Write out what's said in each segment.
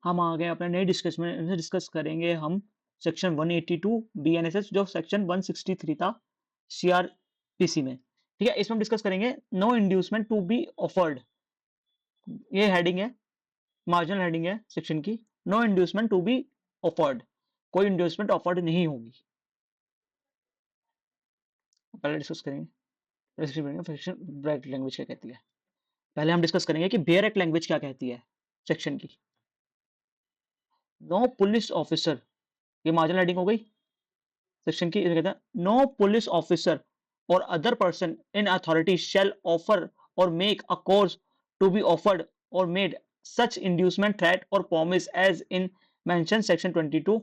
हम आ गए अपने नए डिस्कस करेंगे हम सेक्शन 182 बीएनएसएस जो सेक्शन 163 था सीआरपीसी में। ठीक है, इसमें हम डिस्कस करेंगे no inducement to be offered. ये हेडिंग है, मार्जिनल हेडिंग है सेक्शन की। No inducement to be offered, कोई इंड्यूसमेंट ऑफर्ड नहीं होगी। पहले डिस्कस करेंगे सेक्शन ब्रैकेट लैंग्वेज क्या कहती है। पहले हम डिस्कस करेंगे कि बेयर एक्ट लैंग्वेज क्या कहती है सेक्शन की। नो पुलिस ऑफिसर, ये मार्जिनल हेडिंग हो गई सेक्शन की। कहता है no police officer or other person in authority shall offer or make a cause to be offered or made such inducement threat और promise as in mention section 22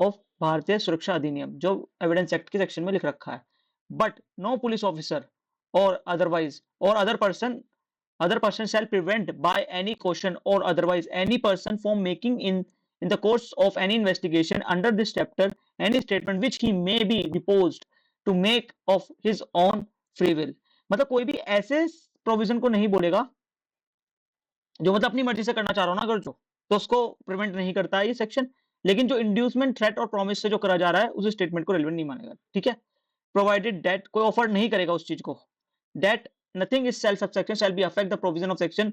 of Bharatiya Suraksha अधिनियम, जो evidence act के section में लिख रखा है। But no police officer और otherwise और other person shall prevent by any caution or otherwise any person from making in the course of any investigation under this chapter any statement which he may be disposed to make of his own free will। मतलब कोई भी ऐसे provision को नहीं बोलेगा जो मतलब अपनी मर्जी से करना चाह रहा हो ना अगर जो, तो उसको प्रिवेंट नहीं करता है ये सेक्शन। लेकिन जो इंड्यूसमेंट थ्रेट और प्रॉमिस से जो करा जा रहा है उस स्टेटमेंट को रेलेवेंट नहीं मानेगा। ठीक है, प्रोवाइडेड दैट, कोई ऑफर नहीं करेगा उस चीज को, that nothing is self subsection shall be affect the provision of section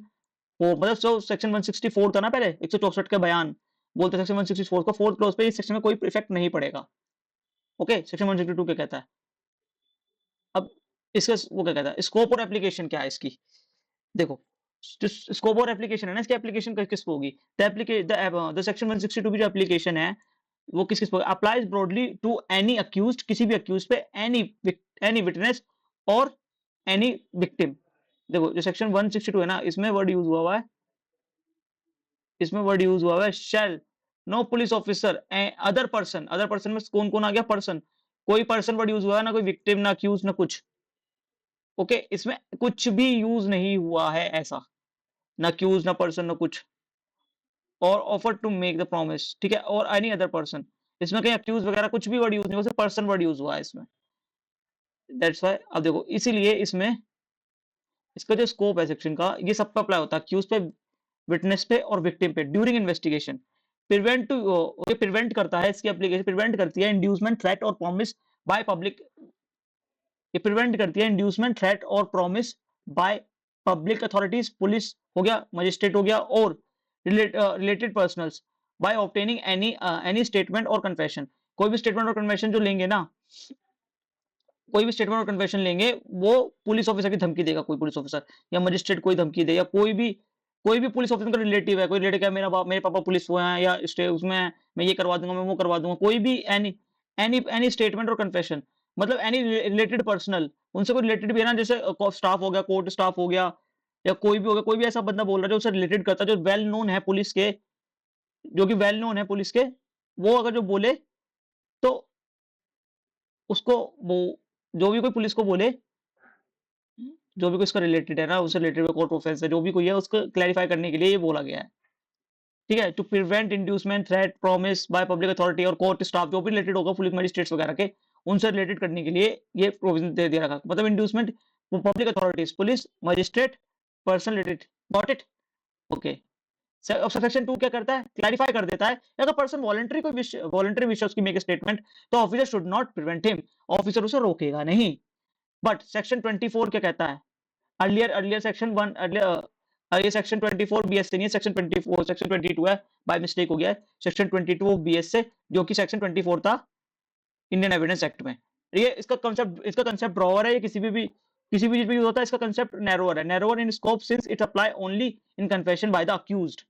4। मतलब जो सेक्शन 164 था ना पहले 164 के बयान बोलते सेक्शन 164 को फोर्थ क्लॉज पे इस सेक्शन में कोई इफेक्ट नहीं पड़ेगा। ओके, सेक्शन 162 क्या कहता है। अब इसका वो क्या कहता है, स्कोप और एप्लीकेशन क्या है इसकी। देखो स्कोप और एप्लीकेशन है ना, इसकी एप्लीकेशन किस पे होगी। द सेक्शन 162 की जो एप्लीकेशन है वो किस पे applies broadly to any accused, किसी भी अक्यूज पे, एनी विटनेस और एनी विक्टिम। देखो जो सेक्शन 162 है ना इसमें वर्ड यूज हुआ है, shall no police officer other person. Other person में कौन कौन आ गया, पर्सन, कोई पर्सन वर्ड यूज हुआ है ना, कोई विक्टिम ना अक्यूज ना कुछ। ओके, इसमें कुछ भी यूज नहीं हुआ है ऐसा, ना अक्यूज ना पर्सन ना कुछ। और offer to make the promise, ठीक है, और एनी अदर पर्सन, इसमें कहीं अक्यूज वगैरह कुछ भी वर्ड यूज नहीं हुआ, सिर्फ पर्सन वर्ड यूज हुआ है इसमें। दैट्स व्हाई अब देखो इसीलिए इसमें इसका जो स्कोप है सेक्शन का ये सब पे अप्लाई होता है, अक्यूज पे, विटनेस पे और विक्टिम पे ड्यूरिंग इन्वेस्टिगेशन। प्रिवेंट करता है, इसकी एप्लीकेशन प्रिवेंट करती है इंड्यूसमेंट थ्रेट और प्रॉमिस बाय पब्लिक। ये प्रिवेंट करती है इंड्यूसमेंट थ्रेट और promise by public authorities, police हो गया, मजिस्ट्रेट हो गया, और related personals by obtaining any statement और कन्फेशन। कोई भी स्टेटमेंट और कन्फेशन जो लेंगे ना, कोई भी स्टेटमेंट और कन्फेशन लेंगे वो पुलिस ऑफिसर की धमकी देगा, कोई पुलिस ऑफिसर या मजिस्ट्रेट कोई धमकी दे, या कोई भी पुलिस ऑफिसर का रिलेटिव है, कोई रिलेटिव क्या मेरे पापा पुलिस हुए हैं या उसमें मैं ये करवा दूंगा, मैं वो करवा दूंगा, कोई भी एनी स्टेटमेंट और कन्फेशन, मतलब एनी रिलेटेड पर्सनल, उनसे कोई रिलेटेड भी है ना, जैसे स्टाफ हो गया, कोर्ट स्टाफ हो गया, या कोई भी हो गया, कोई भी ऐसा बंदा बोल रहा है जो उससे रिलेटेड करता है, जो वेल नोन है पुलिस के, जो कि वेल नोन है पुलिस के, वो अगर जो बोले तो उसको वो, जो भी कोई पुलिस को बोले, जो भी कोई इसका रिलेटेड है ना, उससे रिलेटेड कोर्ट ऑफेंस है, जो भी कोई है उसको क्लैरिफाई करने के लिए ये बोला गया है। ठीक है, to prevent inducement threat promise by public authority और कोर्ट स्टाफ, जो भी रिलेटेड होगा पुलिस मजिस्ट्रेट्स वगैरह के, उनसे रिलेटेड करने के लिए ये प्रोविजन दे दिया रखा। मतलब inducement public authorities, police, magistrate, person related. Got it. Okay, section 2 क्या करता है, क्लैरिफाई कर देता है अगर पर्सन वॉलंटरी विशेस की मेक स्टेटमेंट तो officer should not prevent him, officer उसे रोकेगा नहीं। बट सेक्शन 24 क्या कहता है, अर्लियर सेक्शन 1, ये सेक्शन 24 बीएस से नहीं है, सेक्शन 24 सेक्शन 22 है, बाय मिस्टेक हो गया है, सेक्शन 22 ऑफ बीएस से, जो कि सेक्शन 24 था इंडियन एविडेंस एक्ट में। ये इसका कंसेप्ट ब्रॉडर है, ये किसी भी चीज पे यूज होता है। इसका concept narrower in scope since it apply only in confession by the accused,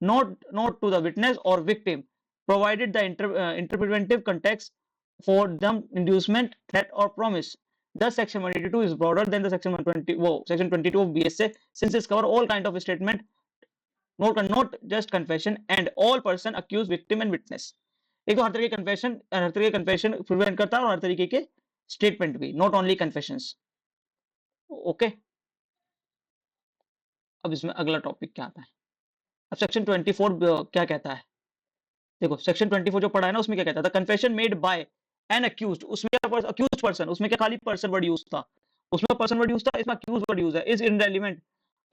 not to the witness or victim, provided the interpretive context for the inducement, threat or promise. Thus, section 182 is broader than the section 22 of BSA, since it covers all kind of statement, not just confession, and all person accused, victim and witness। एक तो हर तरीके confession prevent करता है और हर तरीके के statement भी, not only confessions. Okay, अब इसमें अगला टॉपिक क्या आता है। अब सेक्शन 24 क्या कहता है, देखो सेक्शन 24 जो पढ़ा है ना उसमें क्या कहता था, confession made by an accused, उसमें क्या अक्यूज्ड पर्सन, उसमें क्या खाली पर्सन वर्ड यूज था, उसमें पर्सन वर्ड यूज था, इसमें अक्यूज्ड वर्ड यूज है, इज इनरेलेवेंट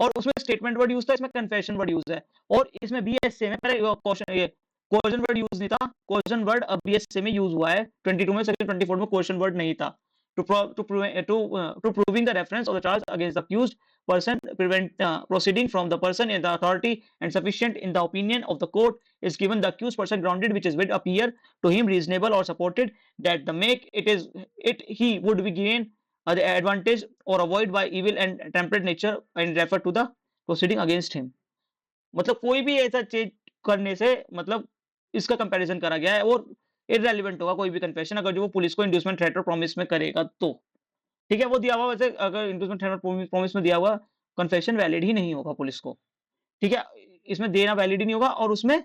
और उसमें स्टेटमेंट वर्ड यूज था, इसमें कन्फेशन वर्ड यूज है। और इसमें बीएसए में पहले क्वेश्चन ये कोएर्जन वर्ड यूज नहीं था, कोएर्जन वर्ड अब बीएसए में यूज हुआ है 22 में, सेक्शन 24 में कोएर्जन वर्ड नहीं था। To proving the reference of the charge against the accused person prevent proceeding from the person in the authority and sufficient in the opinion of the court is given the accused person grounded which is would appear to him reasonable or supported that the make it he would be gain the advantage or avoid by evil and temperate nature and refer to the proceeding against him। मतलब कोई भी ऐसा चीज करने से मतलब इसका comparison करा गया है और इररेलेवेंट होगा कोई भी कन्फेशन अगर जो वो पुलिस को इंड्यूसमेंट थ्रेट और प्रॉमिस में करेगा तो। ठीक है, वो दिया हुआ वैसे अगर इंड्यूसमेंट थ्रेट और प्रॉमिस में दिया हुआ कन्फेशन वैलिड ही नहीं होगा पुलिस को। ठीक है, इसमें देना वैलिड ही नहीं होगा और उसमें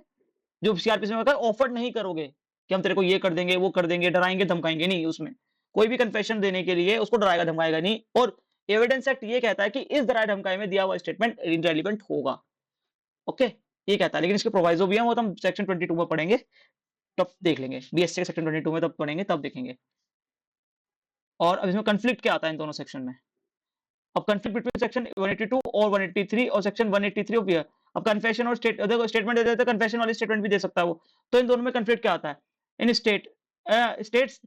जो सीआरपीसी में होता है ऑफर नहीं करोगे कि हम तेरे को ये कर देंगे वो कर देंगे, डराएंगे धमकाएंगे नहीं। उसमें कोई भी कन्फेशन देने के लिए उसको डराएगा धमकाएगा नहीं। और एविडेंस एक्ट ये कहता है कि इस डराए धमकाए में दिया हुआ स्टेटमेंट इररेलेवेंट होगा। ओके, ये कहता है, लेकिन इसके प्रोवाइजो भी हैं, वो तो हम सेक्शन 22 में पढ़ेंगे तब देख लेंगे। बीएससी के सेक्शन 22 में तब पढ़ेंगे तब देखेंगे। और अब इसमें कॉन्फ्लिक्ट क्या आता है इन दोनों सेक्शन में। अब कॉन्फ्लिक्ट बिटवीन सेक्शन 182 और 183 और सेक्शन 183 ऑफ ईयर। अब कन्फेशन और स्टेटमेंट दे देता है, कन्फेशन वाली स्टेटमेंट भी दे सकता है वो। तो इन दोनों में कॉन्फ्लिक्ट क्या आता है। इन स्टेट्स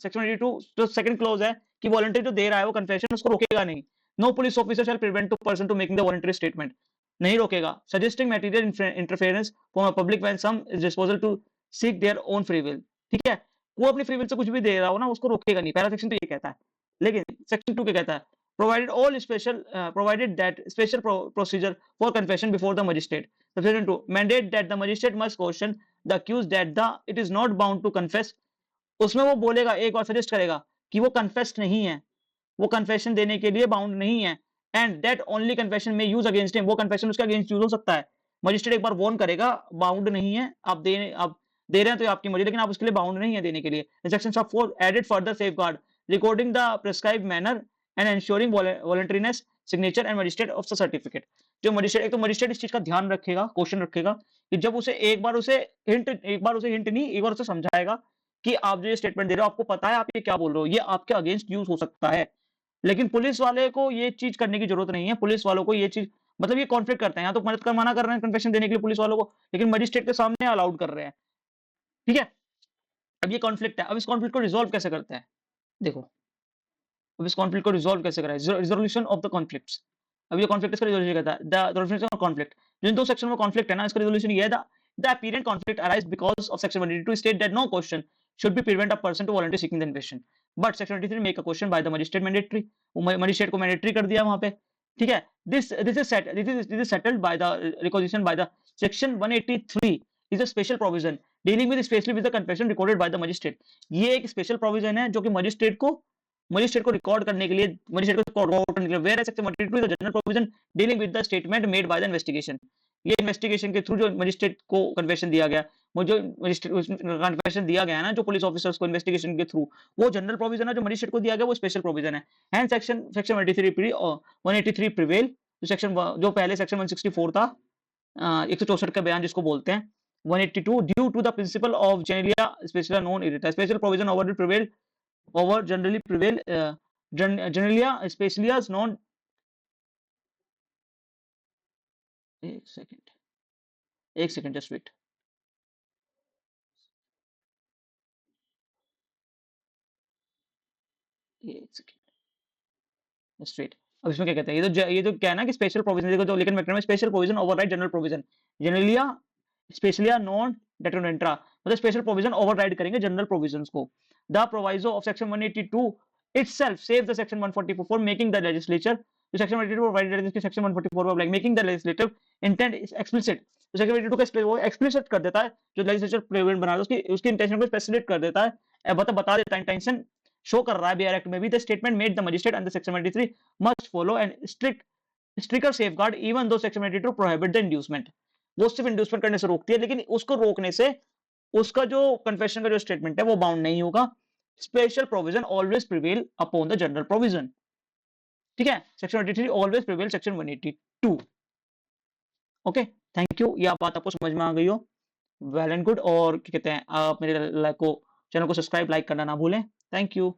सेक्शन 182 जो सेकंड क्लॉज है कि वॉलंटरी जो दे रहा है वो कन्फेशन उसको रोकेगा नहीं। No police officer shall prevent to person to making the voluntary statement, नहीं रोकेगा। Suggesting material interference from a public when some is disposal to seek their own free will. ठीक है, वो अपनी फ्री विल से कुछ भी दे रहा हो ना उसको रोकेगा नहीं, पहला सेक्शन तो ये कहता है। लेकिन सेक्शन 2 क्या कहता है, provided that special procedure for confession before the magistrate। Section 2 mandate that the magistrate must caution the accused that it is not bound to confess। उसमें वो बोलेगा, एक बार सजेस्ट करेगा कि वो कन्फेस नहीं है, वो कन्फेशन देने के लिए बाउंड नहीं है। एंड दैट ओनली कन्फेशन में यूज अगेंस्ट हिम, वो कन्फेशन उसके अगेंस्ट यूज हो सकता है। मजिस्ट्रेट एक बार वार्न करेगा, बाउंड नहीं है, आप दे रहे हैं तो आपकी मर्जी, लेकिन आप उसके लिए बाउंड नहीं है देने के लिए। Section 4 added further safeguard recording the prescribed manner and ensuring voluntariness signature and magistrate of the certificate. जो मजिस्ट्रेट, एक तो मजिस्ट्रेट इस चीज का ध्यान रखेगा, क्वेश्चन रखेगा कि जब उसे एक बार उसे हिंट नहीं, एक बार उसे समझाएगा कि आप जो ये स्टेटमेंट दे रहे हो आपको पता है आप ये क्या बोल रहे हो, ये आपके अगेंस्ट यूज हो सकता है। लेकिन पुलिस वाले को ये चीज करने की जरूरत नहीं है। पुलिस वालों को ये चीज मतलब ये कॉन्फ्लिक्ट करते हैं, यहाँ तो मदद कर मना कर रहे हैं कन्फेशन देने के लिए पुलिस वालों को, लेकिन मजिस्ट्रेट के सामने अलाउड कर रहे हैं। ठीक है, अब ये कॉन्फ्लिक्ट है, अब इस कॉन्फ्लिक्ट को रिजॉल्व कैसे करते हैं देखो। अब इस कॉन्फ्लिक्ट को रिजॉल्व कैसे कराए, रिजोल्यूशन ऑफ द कॉन्फ्लिक्ट्स। अब ये कॉन्फ्लिक्ट इसका रिजोल्यूशन कहता है, द रिजोल्यूशन ऑफ कॉन्फ्लिक्ट। जिन दो सेक्शन में कॉन्फ्लिक्ट है ना, इसका रिजोल्यूशन ये है, the apparent conflict arise because of section 182 state that no question should be prevent a person to voluntarily seeking the information, but section 183 make a question by the magistrate mandatory, magistrate को mandatory कर दिया वहां पे। ठीक है, this is settled by the requisition by the section 183 is a special provision dealing with especially with the confession recorded by the magistrate। ये एक special provision है जो कि मजिस्ट्रेट को रिकॉर्ड करने के लिए, मजिस्ट्रेट को रिकॉर्ड करने के लिए, where section 182 is the general provision dealing with the statement made by the investigation. ये इन्वेस्टिगेशन के थ्रू जो मजिस्ट्रेट को कन्फेशन दिया गया, वो जो मजिस्ट्रेट कन्फेशन दिया गया है ना जो पुलिस ऑफिसर्स को इन्वेस्टिगेशन के थ्रू, वो जनरल प्रोविजन है। जो मजिस्ट्रेट को दिया गया वो स्पेशल प्रोविजन है। Hand section 183 prevail. जो सेक्शन जो पहले सेक्शन 164 था, 164 का बयान जिसको बोलते हैं, 182 due to the principle of generalia special non irrita, special provision over prevail over generally prevail generalia specialias non। एक second just wait. Just wait. अब इसमें क्या कहते हैं, ये जो क्या है ना कि स्पेशल प्रोविजन, देखो जो लेकिन में special provision override general provision, generalia specialia non डेटोनेंट्रा, मतलब स्पेशल प्रोविजन ओवरराइड करेंगे जनरल प्रोविजंस को। The proviso of section 182 itself save the section 144 for making the legislature, तो सेक्शन 182 प्रोवाइडेड है, section 144 of like making the legislative intent is explicit। तो section 182 का वो explicit कर देता है, जो लेजिस्लेचर प्रिवेंट बना रहा है उसकी इंटेंशन को स्पेसिफिक कर देता है, बता देता है इंटेंशन शो कर रहा है बीआर एक्ट में भी। The statement made the magistrate under section 183 must follow and stricter safeguard even though section 182 prohibit the inducement. वो सिर्फ इंड्यूसमेंट करने से रोकती है, लेकिन उसको रोकने से उसका जो कन्फेशन का जो स्टेटमेंट है वो बाउंड नहीं होगा। Special provision always prevail upon the general provision. ठीक है, section 183 always prevail section 182। Okay, thank you. ये बात आपको समझ में आ गई हो, वेल एंड गुड। और क्या कहते हैं, आप मेरे चैनल को सब्सक्राइब लाइक करना ना भूलें। Thank you.